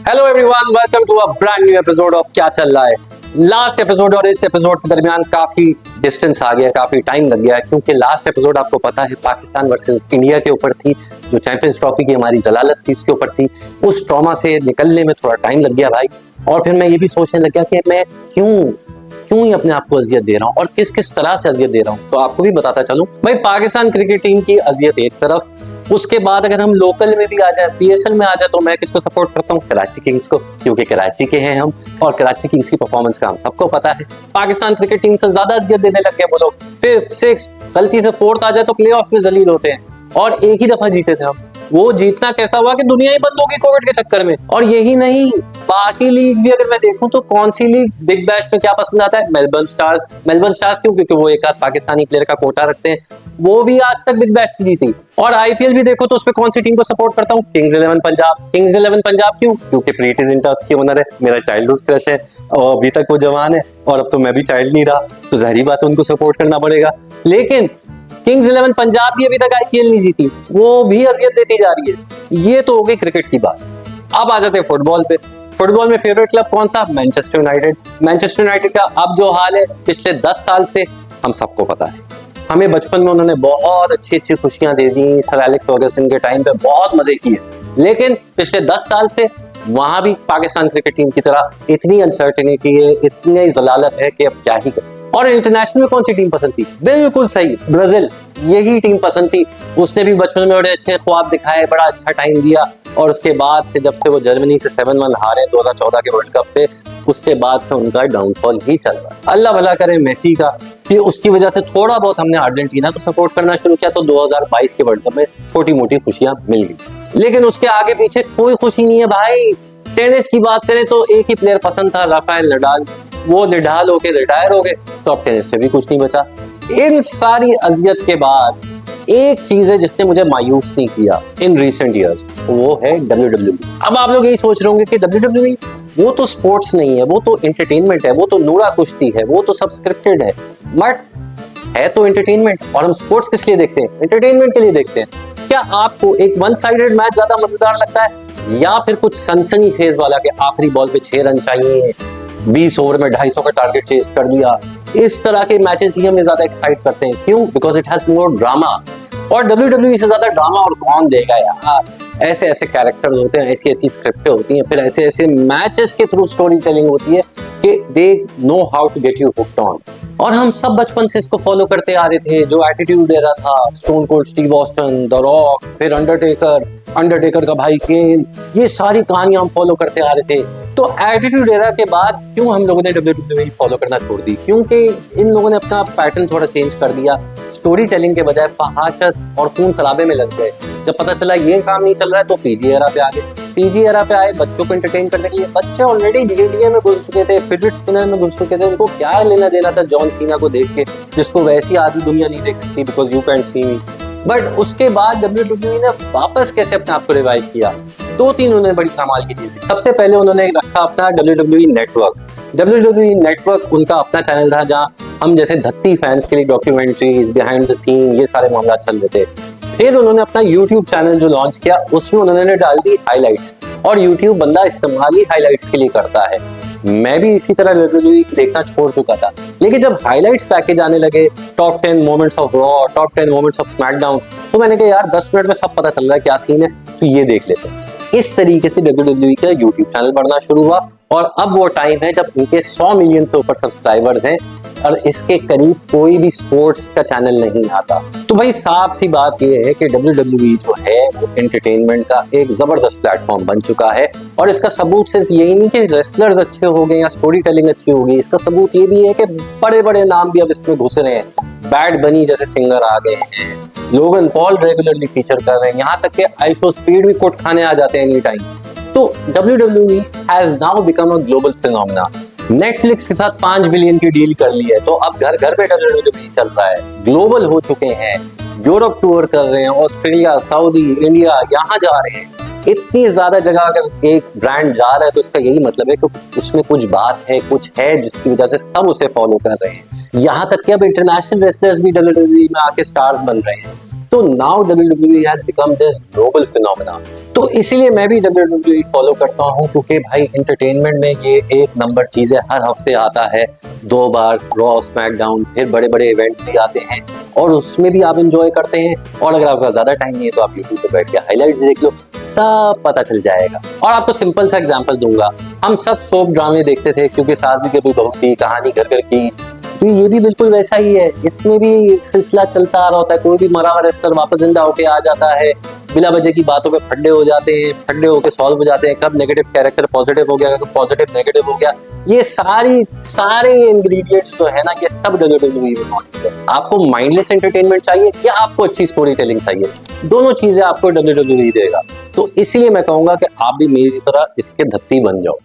Hello everyone, welcome to a brand new episode of क्या चल रहा है। लास्ट एपिसोड और इस एपिसोड के दरमियान काफी डिस्टेंस आ गया, काफी टाइम लग गया, क्योंकि लास्ट एपिसोड आपको पता है पाकिस्तान वर्सेस इंडिया के ऊपर थी, जो चैंपियंस ट्रॉफी की हमारी जलालत थी उसके ऊपर थी। उस ट्रॉमा से निकलने में थोड़ा टाइम लग गया भाई, और फिर मैं ये भी सोचने लग गया कि मैं क्यों ही अपने आप को अजियत दे रहा हूँ और किस किस तरह से अजियत दे रहा हूँ। तो आपको भी बताता चलूं भाई, पाकिस्तान क्रिकेट टीम की अजियत एक तरफ, उसके बाद अगर हम लोकल में भी आ जाए, पीएसएल में आ जाए, तो मैं किसको सपोर्ट करता हूँ? कराची किंग्स को, क्योंकि कराची के हैं हम और कराची किंग्स की परफॉर्मेंस का हम सबको पता है। पाकिस्तान क्रिकेट टीम से ज्यादा अजियत देने लग गए वो लोग। फिफ्थ, सिक्स्थ, गलती से फोर्थ आ जाए तो प्लेऑफ्स में जलील होते हैं, और एक ही दफा जीते थे हम। वो जीतना कैसा हुआ कि दुनिया ही बंद होगी कोविड के चक्कर में। और यही नहीं, बाकी लीग्स भी अगर मैं देखूं तो कौन सी लीग्स बिग बैश में क्या पसंद आता है? Melbourne stars. मेलबर्न स्टार्स क्यों? क्योंकि वो एक आध पाकिस्तानी प्लेयर का कोटा रखते हैं, वो भी आज तक बिग बैश जीती। और आईपीएल भी देखो तो उसमें कौन सी टीम को सपोर्ट करता हूँ? किंग्स 11 पंजाब। किंग्स 11 पंजाब क्यों? क्योंकि प्रीति जिंटा की ओनर है, मेरा चाइल्डहुड क्रश है, और अभी तक वो जवान है, और अब तो मैं भी चाइल्ड नहीं रहा, तो जाहिर बात है उनको सपोर्ट करना पड़ेगा। लेकिन किंग्स 11 पंजाब भी अभी तक आईपीएल नहीं जीती, वो भी अजियत देती जा रही है। ये तो हो गई क्रिकेट की बात। अब आ जाते हैं फुटबॉल पे। फुटबॉल में फेवरेट क्लब कौन सा? Manchester United. मैनचेस्टर यूनाइटेड का अब जो हाल है पिछले 10 साल से हम सबको पता है। हमें बचपन में उन्होंने बहुत अच्छी अच्छी खुशियां दे दी, सर एलेक्स फर्गसन के टाइम पे बहुत मजे किए, लेकिन पिछले 10 साल से वहां भी पाकिस्तान क्रिकेट टीम की तरह इतनी अनसर्टेनिटी है, इतनी जलालत है कि अब क्या ही करें। और इंटरनेशनल में कौन सी टीम पसंद थी? बिल्कुल सही, ब्राजील। यही टीम पसंद थी। उसने भी बचपन में बड़े अच्छे ख्वाब दिखाए, बड़ा अच्छा टाइम दिया, और उसके बाद से जब से वो जर्मनी से 7-1 हारे 2014 के वर्ल्ड कप पे, उसके बाद से उनका डाउनफॉल ही चल रहा है। अल्लाह भला करे मेसी का, कि उसकी वजह से थोड़ा बहुत हमने अर्जेंटीना को सपोर्ट करना शुरू किया, तो 2022 के वर्ल्ड कप में छोटी मोटी खुशियां मिल गई, लेकिन उसके आगे पीछे कोई खुशी नहीं है भाई। टेनिस की बात करें तो एक ही प्लेयर पसंद था, राफेल नडाल। वो निडाल होके रिटायर हो गए, तो अब टेनिस में भी कुछ नहीं बचा। इन सारी अजियत के बाद एक चीज है जिसने मुझे मायूस नहीं किया इन रिसेंट इयर्स, वो है WWE। अब आप लोग यही सोच रहे होंगे कि WWE वो तो स्पोर्ट्स नहीं है, वो तो एंटरटेनमेंट है, वो तो नूरा कुश्ती है, वो तो सब स्क्रिप्टेड है। बट है तो एंटरटेनमेंट, और हम स्पोर्ट्स किस लिए देखते हैं? एंटरटेनमेंट के लिए देखते हैं। क्या आपको एक वन साइडेड मैच ज्यादा मजेदार लगता है, या फिर कुछ सनसनी खेज वाला के आखिरी बॉल पे 6 रन चाहिए, 20 ओवर में 250 का टारगेट चेस कर लिया? इस तरह के मैचेस ही हमें ज्यादा एक्साइट करते हैं। क्यों? Because it has more drama. और WWE से ज्यादा ड्रामा और कौन देगा यार? ऐसे ऐसे कैरेक्टर्स होते हैं, ऐसी ऐसी स्क्रिप्टें होती हैं, फिर ऐसे ऐसे मैचेस के थ्रू स्टोरी टेलिंग होती है कि they know how to get you hooked on. और हम सब बचपन से इसको फॉलो करते आ रहे थे। जो एटीट्यूड एरा था, stone cold Steve Austin, the Rock, फिर अंडरटेकर का भाई केन, ये सारी कहानियां हम फॉलो करते आ रहे थे। तो एटीट्यूड एरा के बाद क्यों हम लोगों ने WWE फॉलो करना छोड़ दी? क्योंकि इन लोगों ने अपना पैटर्न थोड़ा चेंज कर दिया। स्टोरी टेलिंग के बजाय फहाशत और खून खराबे में लग गए। जब पता चला ये काम नहीं चल रहा है तो पीजी एरा पे आ गए। पीजी एरा पे आए बच्चों को एंटरटेन करने के लिए। बच्चे ऑलरेडी GTA में घुस चुके थे, फिडजेट स्पिनर में घुस चुके थे, उनको क्या लेना देना था जॉन सीना को देख के, जिसको वैसी आधी दुनिया नहीं देख सकती, because you can't C me. But उसके बाद WWE ने वापस कैसे अपने आप को रिवाइव किया? 2-3 उन्होंने बड़ी कमाल की चीज। सबसे पहले उन्होंने रखा अपना WWE नेटवर्क। WWE नेटवर्क उनका अपना चैनल था, जहां हम जैसे धत्ती फैंस के लिए डॉक्यूमेंट्रीज, बिहाइंड द सीन, ये सारे मामला चल रहे थे। फिर उन्होंने अपना YouTube चैनल जो लॉन्च किया, उसमें उन्होंने डाल दी हाइलाइट्स। और YouTube बंदा इस्तेमाल ही हाइलाइट्स के लिए करता है। मैं भी इसी तरह WWE देखना छोड़ चुका था, लेकिन जब हाइलाइट्स पैकेज आने लगे, top 10 moments of raw, top 10 moments of SmackDown, तो मैंने कहा यार 10 मिनट में सब पता चल रहा है क्या सीन है, तो ये देख लेते हैं। इस तरीके से WWE का YouTube चैनल बढ़ना शुरू हुआ, और अब वो टाइम है जब इनके 100 मिलियन से ऊपर सब्सक्राइबर्स हैं, और इसके करीब कोई भी स्पोर्ट्स का चैनल नहीं आता। तो भाई साफ सी बात ये है कि WWE जो है वो एंटरटेनमेंट का एक जबरदस्त प्लेटफॉर्म बन चुका है। और इसका सबूत सिर्फ यही नहीं कि रेसलर्स अच्छे हो गए या स्टोरी टेलिंग अच्छी हो गई, इसका सबूत ये भी है कि बड़े बड़े नाम भी अब इसमें घुस रहे हैं। बैड बनी जैसे सिंगर आ गए हैं, लोगन पॉल रेगुलरली फीचर कर रहे हैं, यहाँ तक कि आइशो स्पीड भी कोट खाने आ जाते हैं एनी टाइम। तो WWE has now become a global phenomena। Netflix के साथ 5 बिलियन की डील कर ली है, तो अब घर घर पे WWE चल रहा है। ग्लोबल हो चुके हैं, यूरोप टूर कर रहे हैं, ऑस्ट्रेलिया, सऊदी, इंडिया, यहाँ जा रहे हैं। इतनी ज्यादा जगह अगर एक ब्रांड जा रहा है तो इसका यही मतलब है कि उसमें कुछ बात है, कुछ है जिसकी वजह से सब उसे फॉलो कर रहे हैं। यहाँ तक कि अब इंटरनेशनल रेसलर्स भी WWE में आके स्टार्स बन रहे हैं। तो now WWE has become this global phenomena. तो इसीलिए मैं भी WWE फॉलो करता हूँ, क्योंकि भाई एंटरटेनमेंट में ये एक नंबर चीज है। हर हफ्ते आता है 2 बार रॉ, स्मैकडाउन, फिर बड़े बड़े इवेंट्स भी आते हैं और उसमें भी आप एंजॉय करते हैं। और अगर आपका ज्यादा टाइम नहीं है तो आप यूट्यूब पे बैठ के हाईलाइट्स देख लो, सब पता चल जाएगा। और आपको सिंपल सा एग्जांपल दूंगा, हम सब सोप ड्रामे देखते थे क्योंकि सास भी कभी बहू की, कहानी घर घर की, तो ये भी बिल्कुल वैसा ही है। इसमें भी एक सिलसिला चलता आ रहा होता है, कोई भी मरा हुआ रेस्टर वापस जिंदा होके आ जाता है, बिला वजह की बातों पे फड्डे हो जाते हैं, फड्डे होके सॉल्व हो जाते हैं, कब नेगेटिव कैरेक्टर पॉजिटिव हो गया, कब पॉजिटिव नेगेटिव हो गया। ये सारे इंग्रेडिएंट्स जो है ना, ये सब WWE में मौजूद है। आपको माइंडलेस एंटरटेनमेंट चाहिए या आपको अच्छी स्टोरी टेलिंग चाहिए, दोनों चीजें आपको WWE देगा। तो इसीलिए मैं कहूंगा कि आप भी मेरी तरह इसके धत्ती बन जाओ।